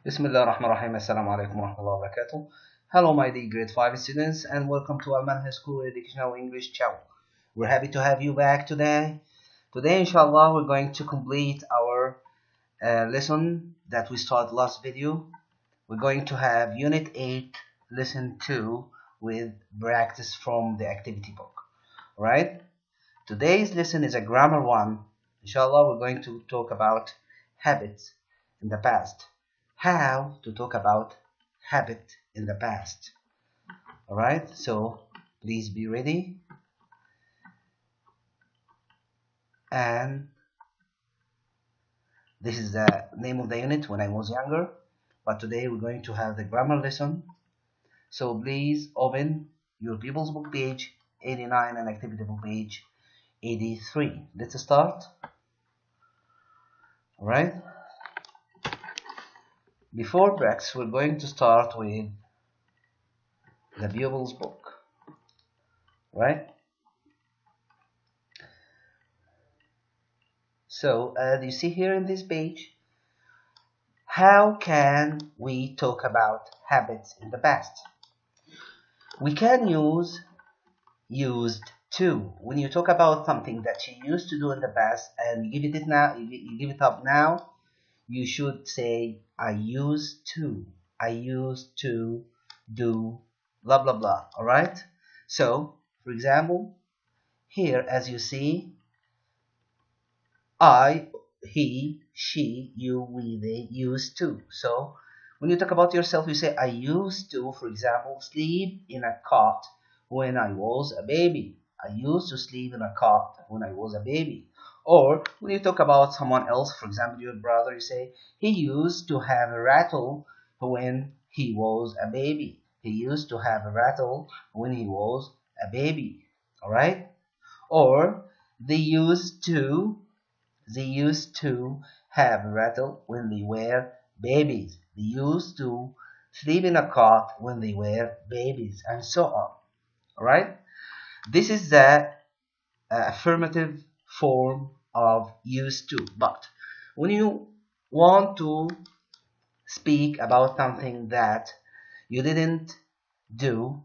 Bismillah ar-Rahman ar-Rahim. Assalamu alaikum wa rahmatullahi wa barakatuh. Hello, my dear grade 5 students, and welcome to Al Manhaj School Educational English channel. We're happy to have you back today. Today, inshallah, we're going to complete our lesson that we started last video. We're going to have Unit 8, Lesson 2 with practice from the activity book. Alright? Today's lesson is a grammar one. Inshallah, we're going to talk about habits in the past. How to talk about habit in the past. Alright, so please be ready. And this is the name of the unit when I was younger. But today we're going to have the grammar lesson. So please open your Pupils Book page 89 and Activity Book page 83. Let's start. Alright. Before practice, we're going to start with the Pupils Book. Right? So as you see here in this page, how can we talk about habits in the past? We can use used to. When you talk about something that you used to do in the past and you give it now, you give it up now, you should say I used to. I used to do blah blah blah. Alright? So, for example, here as you see, I, he, she, you, we, they used to. So when you talk about yourself, you say I used to, for example, sleep in a cot when I was a baby. I used to sleep in a cot when I was a baby. Or when you talk about someone else, for example, your brother, you say he used to have a rattle when he was a baby. He used to have a rattle when he was a baby. Alright? Or they used to have a rattle when they were babies. They used to sleep in a cot when they were babies, and so on. Alright? This is the affirmative form of used to. But when you want to speak about something that you didn't do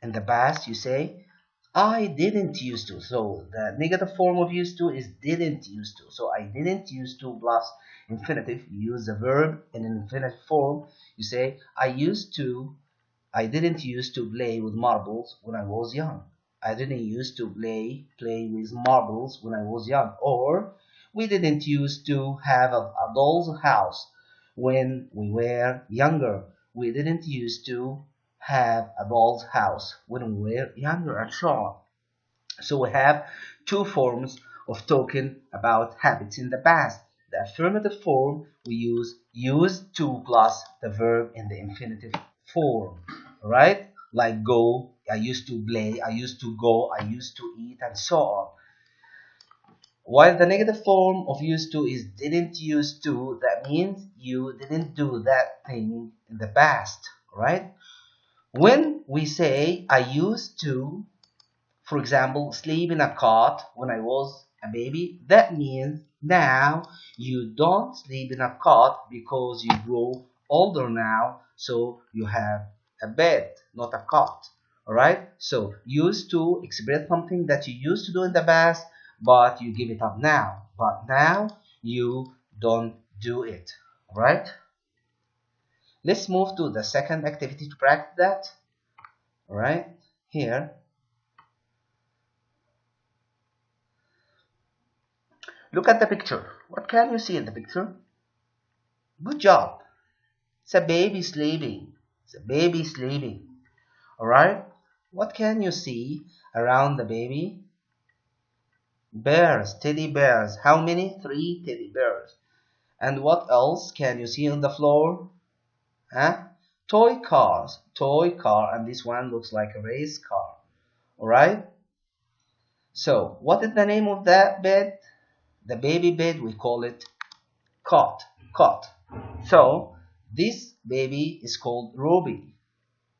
in the past, you say I didn't used to. So the negative form of used to is didn't used to. So I didn't used to plus infinitive. You use the verb in an infinitive form. You say I didn't used to play with marbles when I was young. I didn't used to play with marbles when I was young. Or we didn't used to have a doll's house when we were younger. We didn't used to have a doll's house when we were younger, and so on. So we have two forms of talking about habits in the past. The affirmative form, we use used to plus the verb in the infinitive form. Right? Like go, I used to play, I used to go, I used to eat, and so on. While the negative form of used to is didn't used to, that means you didn't do that thing in the past. Right? When we say I used to, for example, sleep in a cot when I was a baby, that means now you don't sleep in a cot because you grow older now, so you have a bed, not a cot. Alright? So used to express something that you used to do in the past, but you give it up now. But now you don't do it. Alright? Let's move to the second activity to practice that. Alright? Here. Look at the picture. What can you see in the picture? Good job. It's a baby sleeping. It's a baby sleeping. Alright? What can you see around the baby? Bears, teddy bears. How many? 3 teddy bears. And what else can you see on the floor? Huh? Toy cars. Toy car. And this one looks like a race car. Alright? So, what is the name of that bed? The baby bed, we call it cot. Cot. So, this baby is called Roby.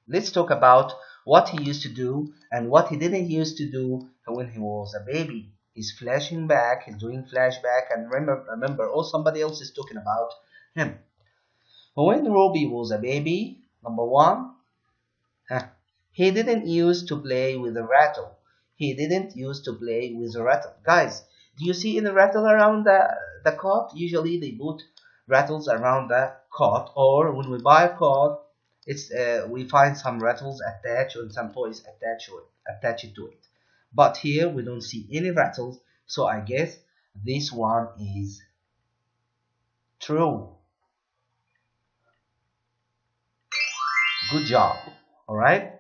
Let's talk about what he used to do and what he didn't used to do when he was a baby. He's flashing back, he's doing flashback, and remember, oh, somebody else is talking about him. When Ruby was a baby, number one, huh, he didn't used to play with a rattle. He didn't used to play with a rattle. Guys, do you see any rattle around the cot? Usually they put rattles around the cot, or when we buy a cot, it's we find some rattles attached and some toys attached to it. But here we don't see any rattles, so I guess this one is true. Good job. All right.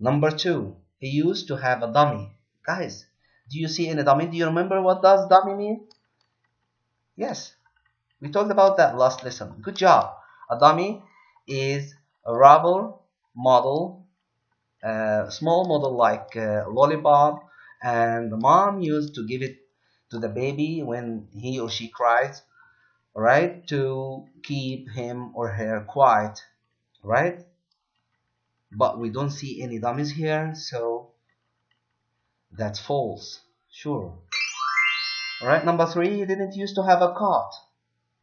Number two, he used to have a dummy. Guys, do you see any dummy? Do you remember what does dummy mean? Yes, we talked about that last lesson. Good job. A dummy is a rubber model, small model like lollipop, and the mom used to give it to the baby when he or she cries, right? To keep him or her quiet, right? But we don't see any dummies here, so that's false. Sure. Alright, number three, he didn't used to have a cot.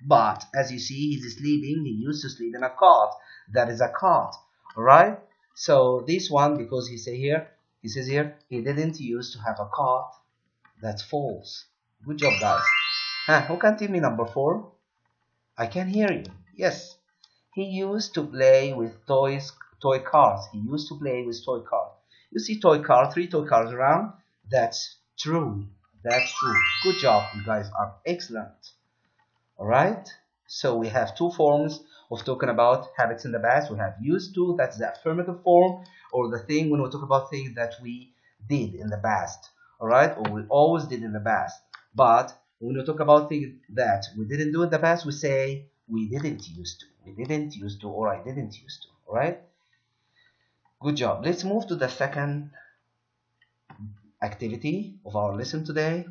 But as you see, he's sleeping. He used to sleep in a cot. That is a cot. Alright? So this one, because he says here, he didn't used to have a cot. That's false. Good job, guys. Who can tell me number four? I can hear you. Yes. He used to play with toy cars. He used to play with toy cars. You see three toy cars around? That's true. That's true. Good job. You guys are excellent. Alright? So we have two forms of talking about habits in the past. We have used to, that's the affirmative form, or the thing when we talk about things that we did in the past. Alright? Or we always did in the past. But when we talk about things that we didn't do in the past, we say we didn't used to. We didn't used to, or I didn't used to. Alright? Good job. Let's move to the second activity of our lesson today.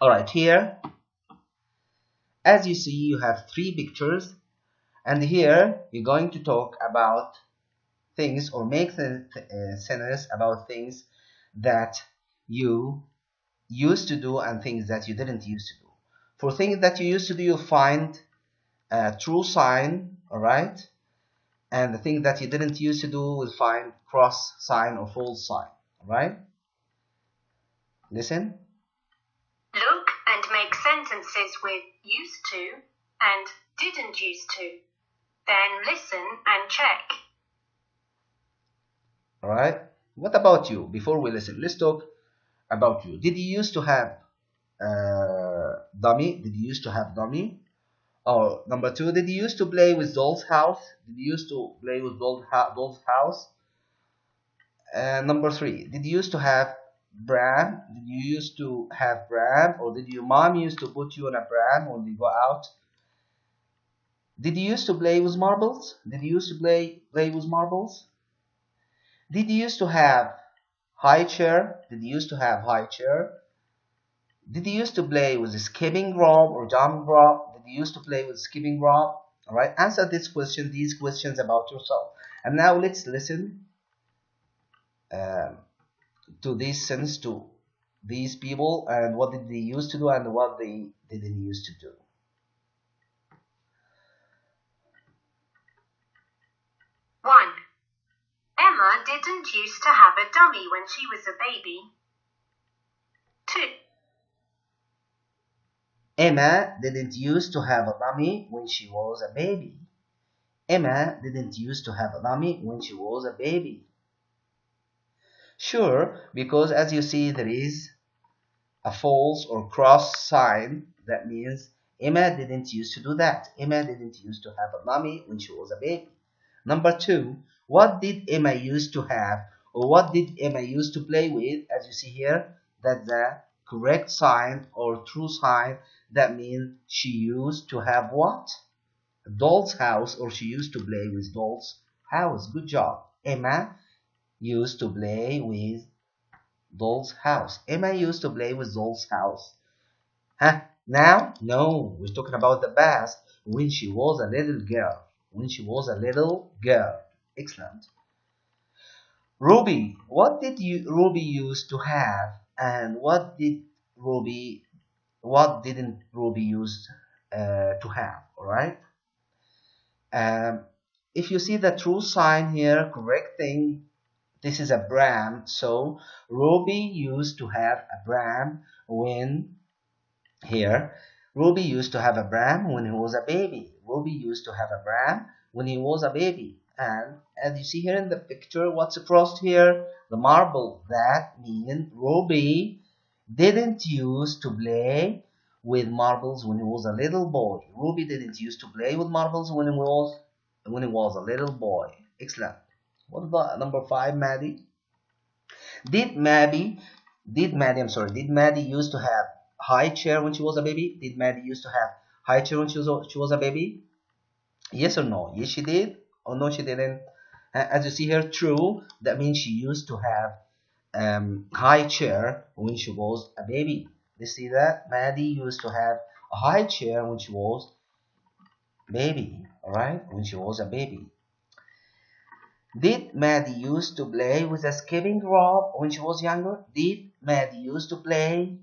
Alright, here, as you see, you have three pictures, and here you're going to talk about things or make sentence about things that you used to do and things that you didn't used to do. For things that you used to do, you find a true sign, alright? And the thing that you didn't used to do will find cross sign or false sign, alright? Listen. Look and make sentences with used to and didn't used to. Then listen and check. Alright? What about you? Before we listen, let's talk about you. Did you used to have dummy? Did you used to have dummy? Or number two, did you used to play with doll's house? Did you used to play with doll's house? Number three, did you used to have pram? Did you used to have pram, or did your mom used to put you on a pram when you go out? Did you used to play with marbles? Did you used to play with marbles? Did you used to have high chair? Did you used to have high chair? Did you used to play with a skipping rope or jumping rope? Did you used to play with skipping rope? Alright, answer these questions about yourself. And now let's listen to this sentence to these people and what did they used to do and what they didn't used to do. One. Emma didn't used to have a dummy when she was a baby. 2. Emma didn't used to have a dummy when she was a baby. Emma didn't used to have a dummy when she was a baby. Sure, because as you see there is a false or cross sign. That means Emma didn't used to do that. Emma didn't used to have a dummy when she was a baby. Number two, what did Emma used to have, or what did Emma used to play with? As you see here, that's the correct sign or true sign. That means she used to have what? A doll's house, or she used to play with doll's house. Good job. Emma used to play with doll's house. Emma used to play with doll's house. Now? No, we're talking about the past, when she was a little girl. When she was a little girl. Excellent. Ruby, what did Ruby used to have, and what didn't Ruby used to have? All right. Um, if you see the true sign here, correct thing, this is a Bram. So Ruby used to have a Bram when here. Ruby used to have a Bram when he was a baby. Ruby used to have a Bram when he was a baby. And as you see here in the picture, what's across here? The marble. That means Ruby didn't used to play with marbles when he was a little boy. Ruby didn't used to play with marbles when he was a little boy. Excellent. What about number 5, Maddie? Did Maddie, did Maddie used to have high chair when she was a baby? Did Maddie used to have high chair when she was a baby? Yes or no? Yes, she did. Or no, she didn't. As you see here, true. That means she used to have high chair when she was a baby. You see that? Maddie used to have a high chair when she was baby. All right, when she was a baby. Did Maddie used to play with a skipping rope when she was younger? Did Maddie used to play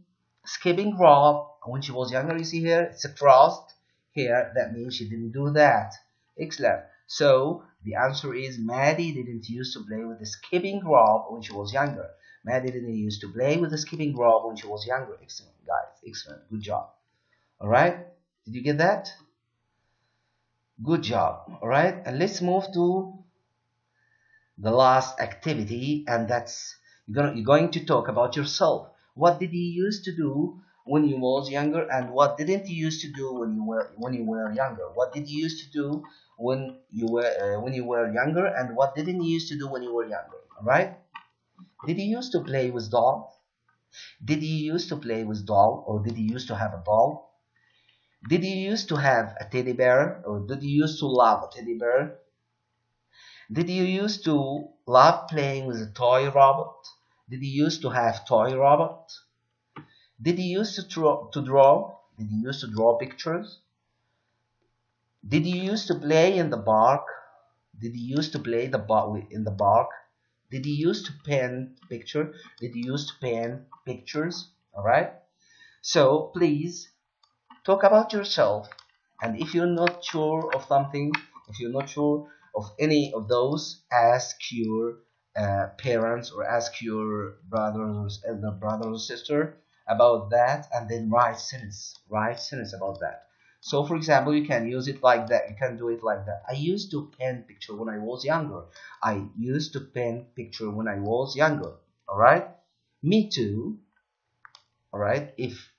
skipping rope when she was younger? You see here, it's crossed here. That means she didn't do that. Excellent. So the answer is Maddie didn't used to play with the skipping rope when she was younger. Maddie didn't used to play with the skipping rope when she was younger. Excellent, guys. Excellent. Good job. All right. Did you get that? Good job. All right. And let's move to the last activity, and that's you're going to talk about yourself. What did you used to do when you was younger, and what didn't you used to do when you were younger? What did you used to do when you were younger, and what didn't you used to do when you were younger? All right? Did you used to play with doll? Did you used to play with doll, or did you used to have a doll? Did you used to have a teddy bear, or did you used to love a teddy bear? Did you used to love playing with a toy robot? Did you used to have toy robot? Did you used to draw? Did you used to draw pictures? Did you used to play in the park? Did you used to play in the park? Did you used to paint picture? Did you used to paint pictures? All right. So please talk about yourself, and if you're not sure of something, if you're not sure of any of those, ask your parents or ask your brothers, elder brother or sister about that, and then write sentence about that. So for example, you can use it like that. You can do it like that. I used to paint picture when I was younger. I used to paint picture when I was younger. All right. Me too. All right. If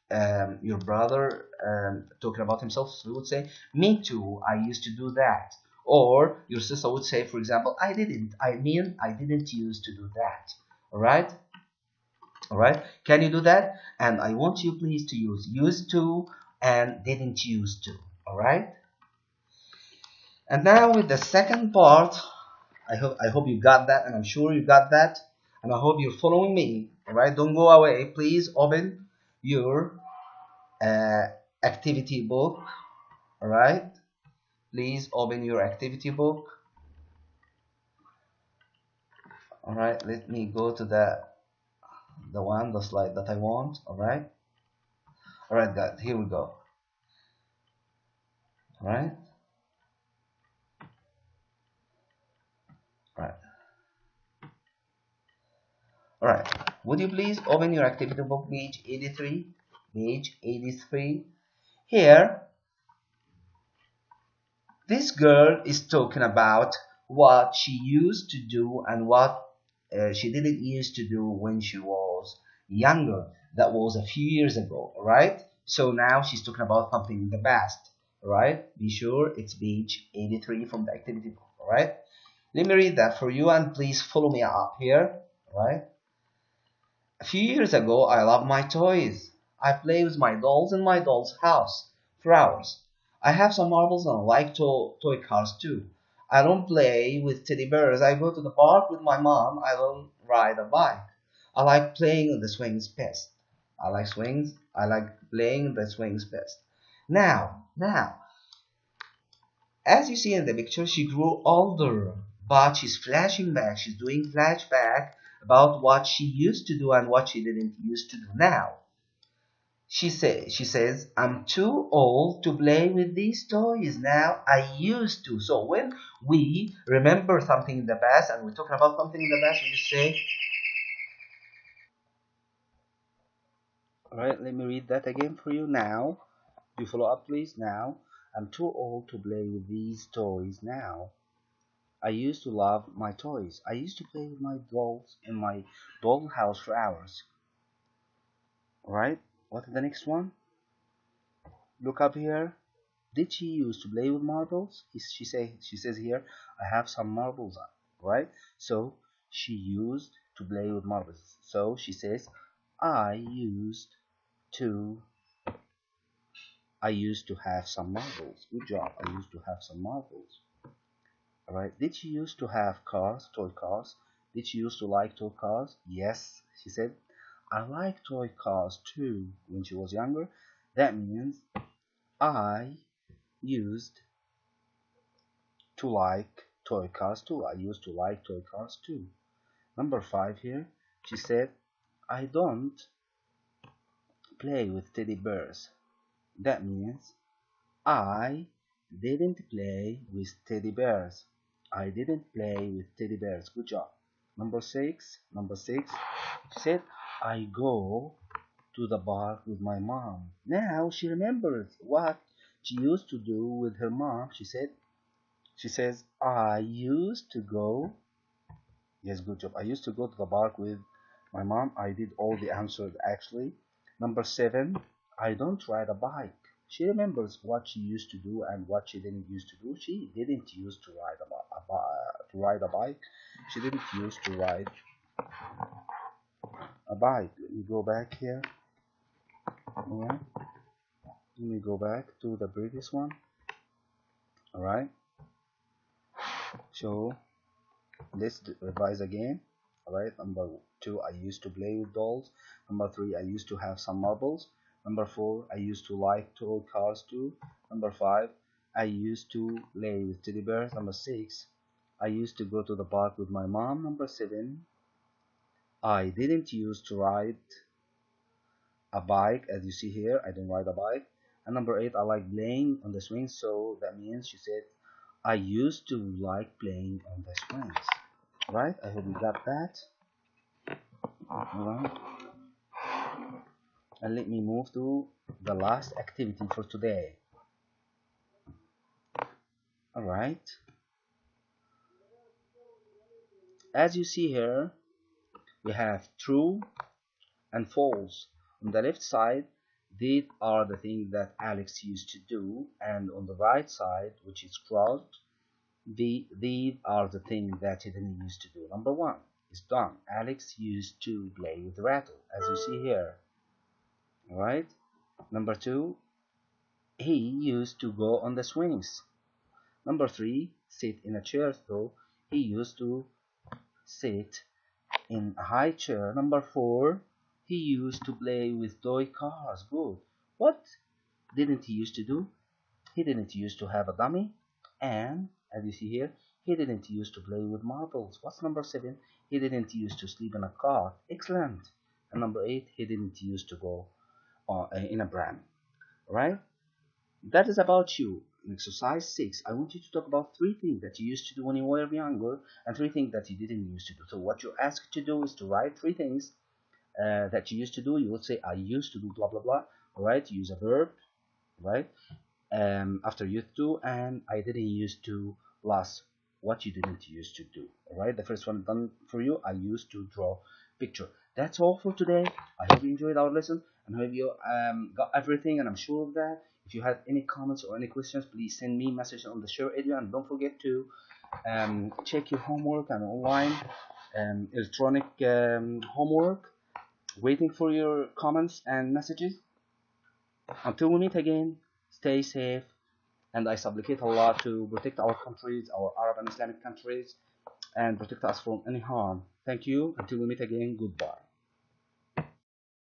your brother talking about himself, so he would say, me too, I used to do that. Or your sister would say, for example, I didn't used to do that. All right. All right. Can you do that? And I want you please to use used to and didn't used to. All right. And now with the second part, I hope you got that, and I'm sure you got that, and I hope you're following me. All right. Don't go away. Please open your activity book. All right. Please open your activity book. All right. Let me go to the slide that I want. All right. All right, guys. Here we go. All right. All right. All right. Would you please open your activity book, page 83? Page 83. Here, this girl is talking about what she used to do and what she didn't used to do when she was younger. That was a few years ago, all right? So now she's talking about something in the past, all right? Be sure it's page 83 from the activity book, all right? Let me read that for you, and please follow me up here, all right? A few years ago, I loved my toys. I play with my dolls in my doll's house for hours. I have some marbles and I like toy cars too. I don't play with teddy bears. I go to the park with my mom. I don't ride a bike. I like playing on the swings best. I like swings. I like playing the swings best. Now, as you see in the picture, she grew older, but she's flashing back. She's doing flashback about what she used to do and what she didn't used to do now. She says, I'm too old to play with these toys now. I used to. So when we remember something in the past and we're talking about something in the past, we just say, all right, let me read that again for you now. Do you follow up, please? Now, I'm too old to play with these toys now. I used to love my toys. I used to play with my dolls in my doll house for hours. All right, what is the next one? Look up here. Did she used to play with marbles? She says here, I have some marbles, right? So she used to play with marbles. So she says, I used to I used to have some marbles. Good job. I used to have some marbles. All right. Did she used to have cars, toy cars? Did she used to like toy cars? Yes, she said. I like toy cars too. When she was younger, that means I used to like toy cars too. I used to like toy cars too. Number 5 here, she said, I don't play with teddy bears. That means I didn't play with teddy bears. I didn't play with teddy bears. Good job. Number 6, she said, I go to the park with my mom. Now she remembers what she used to do with her mom. She says, I used to go. Yes, good job. I used to go to the park with my mom. I did all the answers actually. Number 7, I don't ride a bike. She remembers what she used to do and what she didn't used to do. She didn't used to ride a bike. She didn't used to ride a bike. Let me go back here. Alright. Let me go back to the previous one. Alright. So let's revise again. Alright, number 2, I used to play with dolls. Number 3, I used to have some marbles. Number 4, I used to like toy cars too. Number 5, I used to play with teddy bears. Number 6, I used to go to the park with my mom. Number 7, I didn't used to ride a bike. As you see here, I didn't ride a bike. And number 8, I like playing on the swings. So that means she said, I used to like playing on the swings. Right? I hope you got that. Alright. And let me move to the last activity for today. Alright. As you see here, we have true and false. On the left side, these are the things that Alex used to do, and on the right side, which is crossed, these are the things that he didn't used to do. Number 1 is done. Alex used to play with the rattle, as you see here. Alright. Number 2, he used to go on the swings. Number 3, sit in a chair. So he used to sit in a high chair. Number 4, he used to play with toy cars. Good. What didn't he used to do? He didn't used to have a dummy. And as you see here, he didn't used to play with marbles. What's number 7? He didn't used to sleep in a car. Excellent. And number 8, he didn't used to go in a pram. Right? That is about you. In exercise 6, I want you to talk about 3 things that you used to do when you were younger and 3 things that you didn't used to do. So what you're asked to do is to write 3 things that you used to do. You would say, I used to do blah, blah, blah. All right, use a verb, right? After used to, and I didn't used to plus what you didn't used to do. All right, the first one done for you. I used to draw picture. That's all for today. I hope you enjoyed our lesson and hope you got everything, and I'm sure of that. If you have any comments or any questions, please send me a message on the share area, and don't forget to check your homework and online electronic homework. Waiting for your comments and messages. Until we meet again, stay safe, and I supplicate Allah to protect our countries, our Arab and Islamic countries, and protect us from any harm. Thank you. Until we meet again, goodbye.